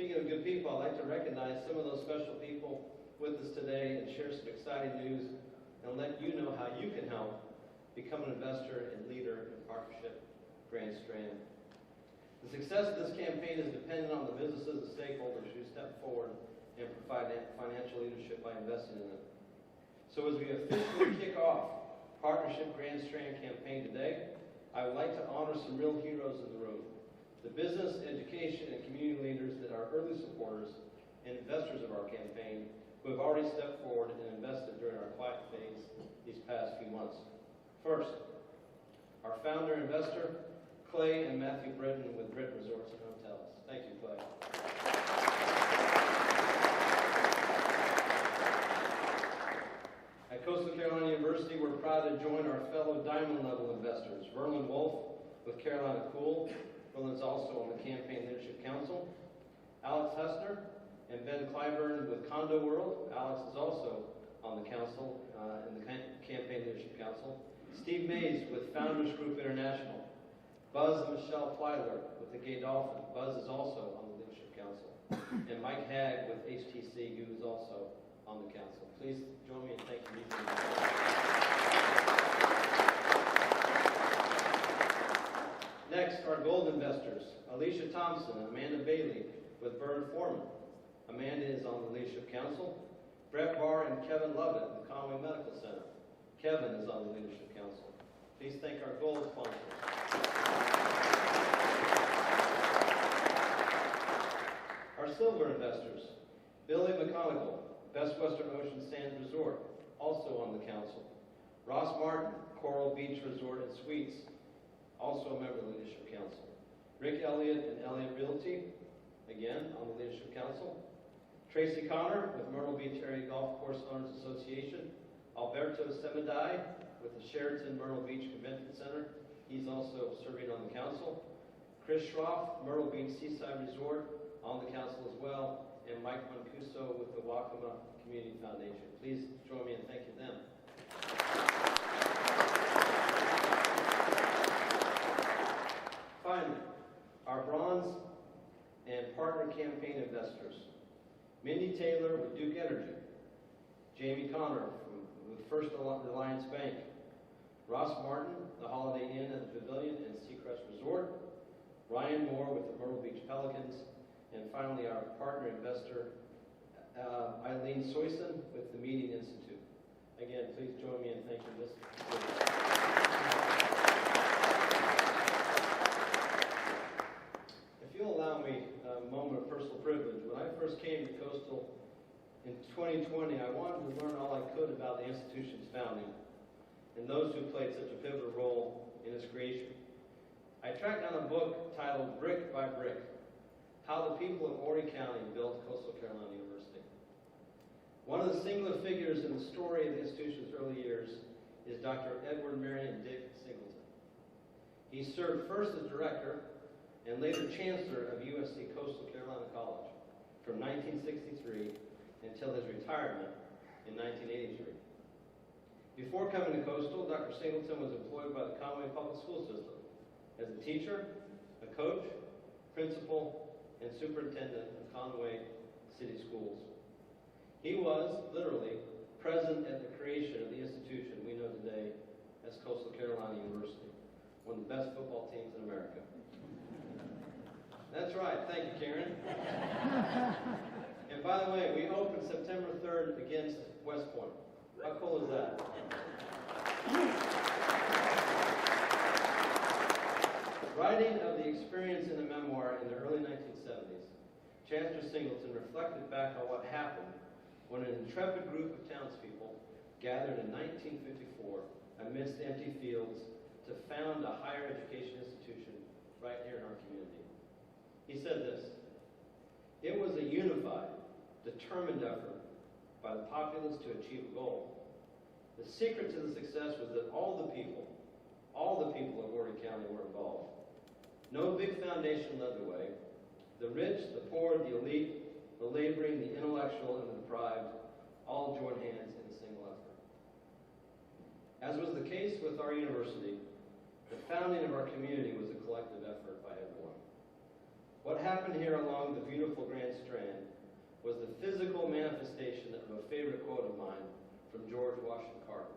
speaking of good people, I'd like to recognize some of those special people with us today and share some exciting news and let you know how you can help become an investor and leader in Partnership Grand Strand. The success of this campaign is dependent on the businesses and stakeholders who step forward and provide financial leadership by investing in it. So as we officially kick off Partnership Grand Strand campaign today, I would like to honor some real heroes in the room. The business, education, and community leaders that are early supporters and investors of our campaign who have already stepped forward and invested during our quiet phase these past few months. First, our founder investor, Clay and Matthew Britton with Britton Resorts and Hotels. Thank you, Clay. At Coastal Carolina University, we're proud to join our fellow diamond level investors, Verlin Wolf with Carolina Cool. Verlin's also on the Campaign Leadership Council. Alex Hester and Ben Clyburn with Condo World. Alex is also on the council, in the Campaign Leadership Council. Steve Mays with Founders Group International. Buzz and Michelle Plyler with the Gay Dolphin. Buzz is also on the Leadership Council. And Mike Hagg with HTC, who is also on the council. Please join me in thanking these individuals. Next, our gold investors, Alicia Thompson and Amanda Bailey with Bird Foreman. Amanda is on the Leadership Council. Brett Barr and Kevin Lovett with Conway Medical Center. Kevin is on the Leadership Council. Please thank our gold sponsors. Our silver investors, Billy McConigal, Best Western Ocean Sands Resort, also on the council. Ross Martin, Coral Beach Resort and Suites, also a member of the Leadership Council. Rick Elliott and Elliott Realty, again on the Leadership Council. Tracy Connor with Myrtle Beach Area Golf Course Owners Association. Alberto Semidai with the Sheraton Myrtle Beach Convention Center. He's also serving on the council. Chris Schroff, Myrtle Beach Seaside Resort, on the council as well. And Mike Mancuso with the Wakama Community Foundation. Please join me in thanking them. Finally, our bronze and partner campaign investors. Mindy Taylor with Duke Energy. Jamie Connor with First Alliance Bank. Ross Martin, the Holiday Inn at the Pavilion and Seacrest Resort. Ryan Moore with the Myrtle Beach Pelicans. And finally, our partner investor, Eileen Soyson with the Meeting Institute. Again, please join me in thanking this group. If you'll allow me a moment of personal privilege, when I first came to Coastal in 2020, I wanted to learn all I could about the institution's founding and those who played such a pivotal role in its creation. I tracked down a book titled Brick by Brick, How the People of Horry County Built Coastal Carolina University. One of the singular figures in the story of the institution's early years is Dr. Edward Marion Dick Singleton. He served first as director and later chancellor of USC Coastal Carolina College from 1963 until his retirement in 1983. Before coming to Coastal, Dr. Singleton was employed by the Conway Public School System as a teacher, a coach, principal, and superintendent of Conway City Schools. He was, literally, present at the creation of the institution we know today as Coastal Carolina University, one of the best football teams in America. That's right. Thank you, Karen. And by the way, we opened September 3rd against West Point. How cool is that? Writing of the experience in a memoir in the early 1970s, Chancellor Singleton reflected back on what happened when an intrepid group of townspeople gathered in 1954 amidst empty fields to found a higher education institution right here in our community. He said this: "It was a unified, determined effort by the populace to achieve a goal. The secret to the success was that all the people of Horry County were involved. No big foundation led the way. The rich, the poor, the elite, the laboring, the intellectual, and the deprived all joined hands in a single effort." As was the case with our university, the founding of our community was a collective effort by everyone. What happened here along the beautiful Grand Strand was the physical manifestation of a favorite quote of mine from George Washington Carver.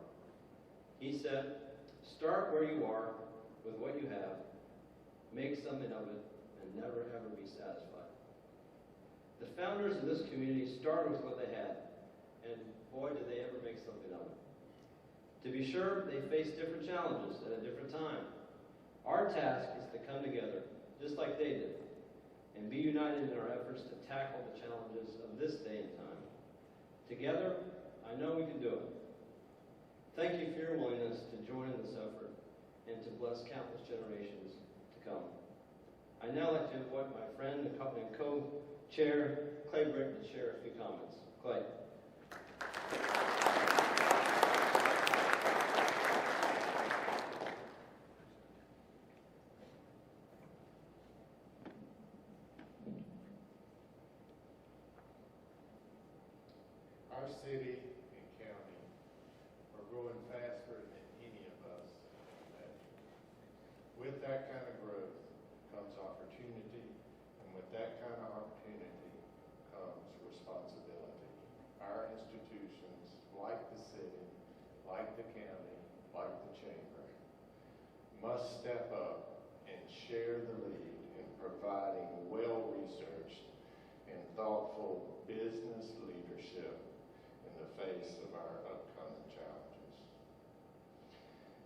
He said, "Start where you are with what you have, make something of it, and never ever be satisfied." The founders of this community started with what they had, and boy, did they ever make something of it. To be sure, they faced different challenges at a different time. Our task is to come together, just like they did, and be united in our efforts to tackle the challenges of this day and time. Together, I know we can do it. Thank you for your willingness to join in this effort and to bless countless generations to come. I now like to invite my friend and co-chair, Clay Britt, to share a few comments. Clay. Our city and county are growing faster than any of us imagined. With that kind of growth comes opportunity, and with that kind of opportunity comes responsibility. Our institutions, like the city, like the county, like the chamber, must step up and share the lead in providing well-researched and thoughtful business leadership in the face of our upcoming challenges.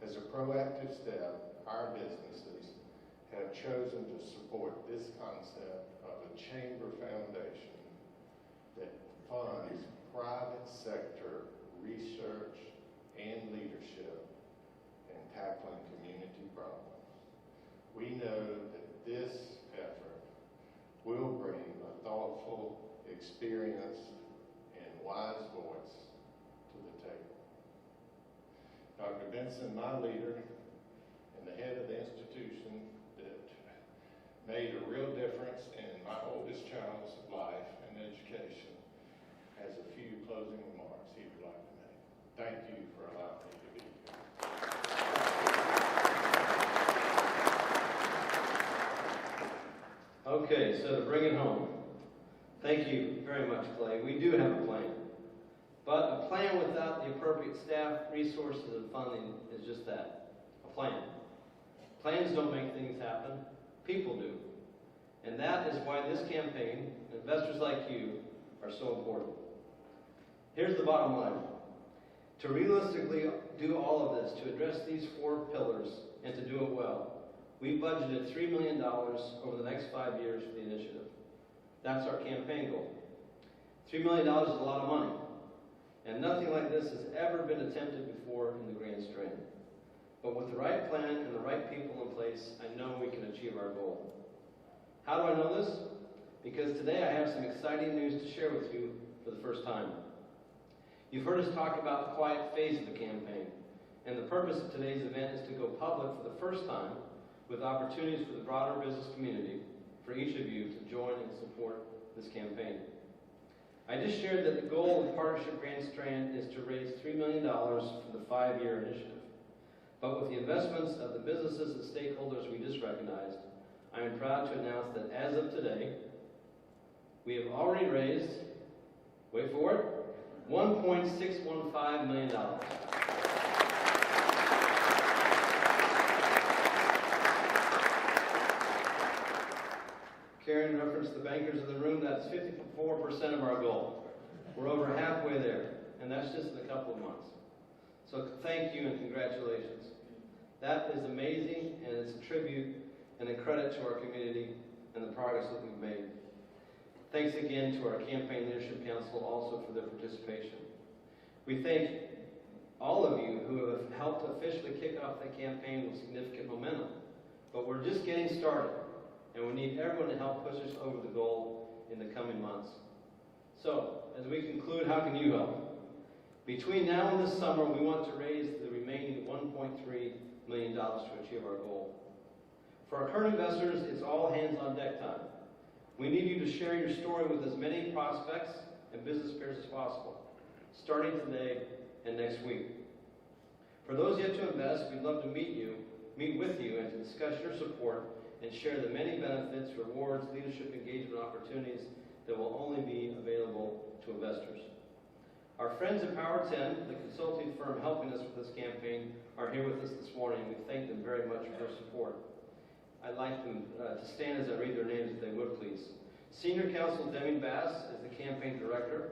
As a proactive step, our businesses have chosen to support this concept of a chamber foundation that funds private sector research and leadership in tackling community problems. We know that this effort will bring a thoughtful, experienced, and wise voice to the table. Dr. Benson, my leader and the head of the institution that made a real difference in my oldest child's life and education, has a few closing remarks he would like to make. Thank you for allowing me to be here. Okay, so to bring it home, thank you very much, Clay. We do have a plan. But a plan without the appropriate staff, resources, and funding is just that, a plan. Plans don't make things happen, people do. And that is why this campaign, investors like you, are so important. Here's the bottom line. To realistically do all of this, to address these 4 pillars, and to do it well, we budgeted $3 million over the next 5 years for the initiative. That's our campaign goal. $3 million is a lot of money, and nothing like this has ever been attempted before in the Grand Strand. But with the right plan and the right people in place, I know we can achieve our goal. How do I know this? Because today I have some exciting news to share with you for the first time. You've heard us talk about the quiet phase of the campaign, and the purpose of today's event is to go public for the first time with opportunities for the broader business community, for each of you to join and support this campaign. I just shared that the goal of Partnership Grand Strand is to raise $3 million for the 5-year initiative. But with the investments of the businesses and stakeholders we just recognized, I am proud to announce that as of today, we have already raised, wait for it, $1.615 million. Karen referenced the bankers in the room. That's 54% of our goal. We're over halfway there, and that's just in a couple of months. So thank you and congratulations. That is amazing, and it's a tribute and a credit to our community and the progress that we've made. Thanks again to our Campaign Leadership Council also for their participation. We thank all of you who have helped officially kick off the campaign with significant momentum. But we're just getting started, and we need everyone to help push us over the goal in the coming months. So, as we conclude, how can you help? Between now and this summer, we want to raise the remaining $1.3 million to achieve our goal. For our current investors, it's all hands on deck time. We need you to share your story with as many prospects and business pairs as possible, starting today and next week. For those yet to invest, we'd love to meet with you, and to discuss your support and share the many benefits, rewards, leadership engagement opportunities that will only be available to investors. Our friends at Power 10, the consulting firm helping us with this campaign, are here with us this morning. We thank them very much for their support. I'd like them to stand as I read their names, if they would, please. Senior Counsel Deming Bass is the campaign director.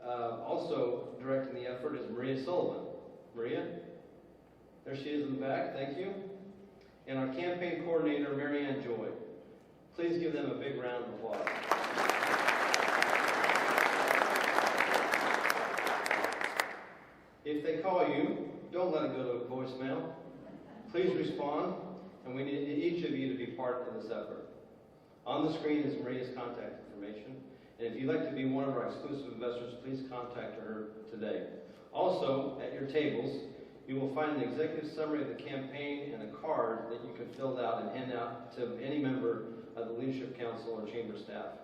Also directing the effort is Maria Sullivan. Maria? There she is in the back. Thank you. And our campaign coordinator, Marianne Joy. Please give them a big round of applause. If they call you, don't let it go to voicemail. Please respond, and we need each of you to be part of this effort. On the screen is Maria's contact information, and if you'd like to be one of our exclusive investors, please contact her today. Also, at your tables, you will find an executive summary of the campaign and a card that you can fill out and hand out to any member of the Leadership Council or Chamber staff.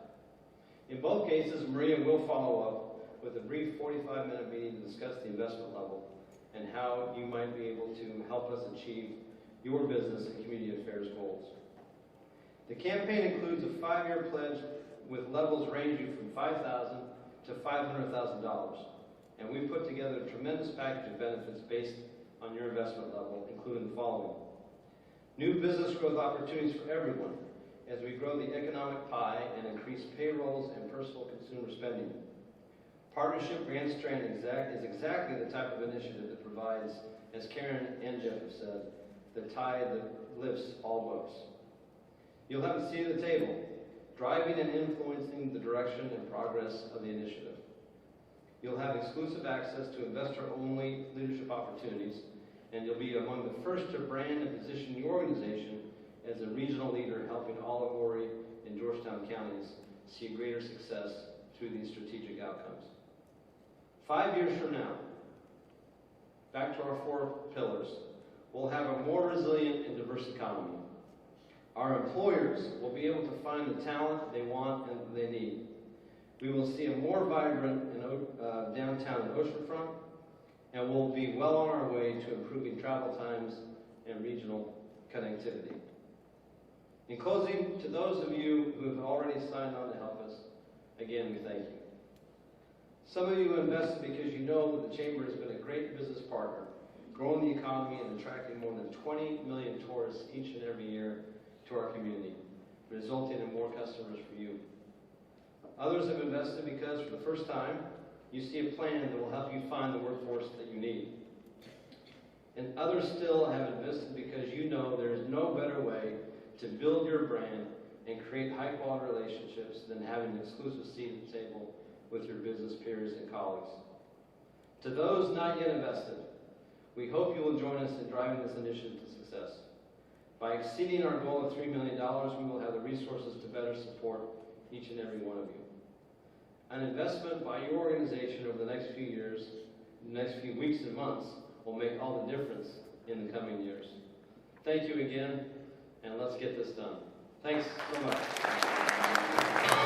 In both cases, Maria will follow up with a brief 45-minute meeting to discuss the investment level and how you might be able to help us achieve your business and community affairs goals. The campaign includes a 5-year pledge with levels ranging from $5,000 to $500,000, and we put together a tremendous package of benefits based on your investment level, including the following: new business growth opportunities for everyone as we grow the economic pie and increase payrolls and personal consumer spending. Partnership Grand Strand is exactly the type of initiative that provides, as Karen and Jeff have said, the tide that lifts all boats. You'll have a seat at the table, driving and influencing the direction and progress of the initiative. You'll have exclusive access to investor-only leadership opportunities, and you'll be among the first to brand and position your organization as a regional leader helping all of Horry and Georgetown counties see greater success through these strategic outcomes. 5 years from now, back to our 4 pillars, we'll have a more resilient and diverse economy. Our employers will be able to find the talent they want and they need. We will see a more vibrant downtown and oceanfront, and we'll be well on our way to improving travel times and regional connectivity. In closing, to those of you who have already signed on to help us, again, we thank you. Some of you invested because you know that the Chamber has been a great business partner, growing the economy and attracting more than 20 million tourists each and every year to our community, resulting in more customers for you. Others have invested because, for the first time, you see a plan that will help you find the workforce that you need. And others still have invested because you know there is no better way to build your brand and create high-quality relationships than having an exclusive seat at the table with your business peers and colleagues. To those not yet invested, we hope you will join us in driving this initiative to success. By exceeding our goal of $3 million, we will have the resources to better support each and every one of you. An investment by your organization over the next few years, the next few weeks and months, will make all the difference in the coming years. Thank you again, and let's get this done. Thanks so much.